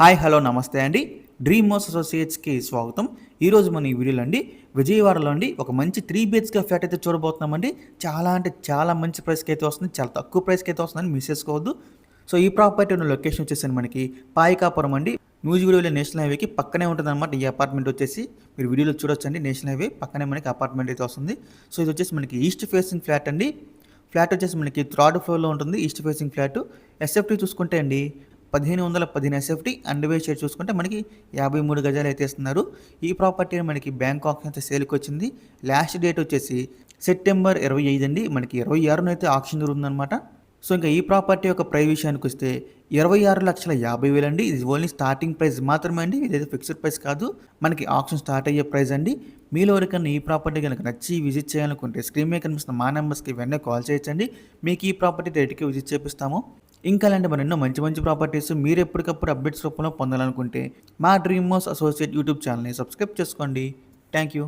Hi hello నమస్తే అండి. Dream house అసోసియేట్స్కి స్వాగతం. ఈరోజు మన ఈ వీడియోలో అండి విజయవాడలో అండి ఒక మంచి 3 బిహెచ్కే ఫ్లాట్ అయితే చూడబోతున్నామండి. చాలా అంటే చాలా మంచి ప్రైస్కి అయితే వస్తుంది, చాలా తక్కువ ప్రైస్కి అయితే వస్తుందని మిస్ చేసుకోవద్దు. సో ఈ ప్రాపర్టీ ఉన్న లొకేషన్ వచ్చేసి మనకి పాయికాపురం అండి. నూజివీడులో నేషనల్ హైవేకి పక్కనే ఉంటుందన్నమాట. ఈ అపార్ట్మెంట్ వచ్చేసి మీరు వీడియోలో చూడొచ్చండి. నేషనల్ హైవే పక్కనే మనకి అపార్ట్మెంట్ అయితే వస్తుంది. సో ఇది వచ్చేసి మనకి ఈస్ట్ ఫేసింగ్ ఫ్లాట్ అండి. ఫ్లాట్ వచ్చేసి మనకి థర్డ్ ఫ్లోర్లో ఉంటుంది. East facing flat. ఎస్ఎఫ్టీ చూసుకుంటే అండి 1515 ఎస్ఎఫ్టీ అండ్ వే షేర్ చూసుకుంటే మనకి 53 గజాలు అయితే ఇస్తున్నారు. ఈ ప్రాపర్టీ మనకి బ్యాంక్ ఆప్షన్ అయితే సేల్కి వచ్చింది. లాస్ట్ డేట్ వచ్చేసి సెప్టెంబర్ 25 అండి. మనకి 26న అయితే ఆప్షన్ జరుగుతుందన్నమాట. సో ఇంకా ఈ ప్రాపర్టీ యొక్క ప్రైస్ విషయానికి వస్తే 26,50,000 అండి. ఇది ఓన్లీ స్టార్టింగ్ ప్రైస్ మాత్రమే అండి. ఇదైతే ఫిక్స్డ్ ప్రైస్ కాదు, మనకి ఆప్షన్ స్టార్ట్ అయ్యే ప్రైస్ అండి. మీలో ఎవరికన్నా ఈ ప్రాపర్టీ కనుక నచ్చి విజిట్ చేయాలనుకుంటే స్క్రీన్ మీద కనిపిస్తున్న మా నెంబర్స్కి వెంటనే కాల్ చేయొచ్చండి. మీకు ఈ ప్రాపర్టీ రేట్కి విజిట్ చేపిస్తాము. ఇంకా అలాంటి మరి ఎన్నో మంచి మంచి ప్రాపర్టీస్ మీరు ఎప్పటికప్పుడు అప్డేట్స్ రూపంలో పొందాలనుకుంటే మా డ్రీమ్ హౌస్ అసోసియేట్ యూట్యూబ్ ఛానల్ని సబ్స్క్రైబ్ చేసుకోండి. Thank you.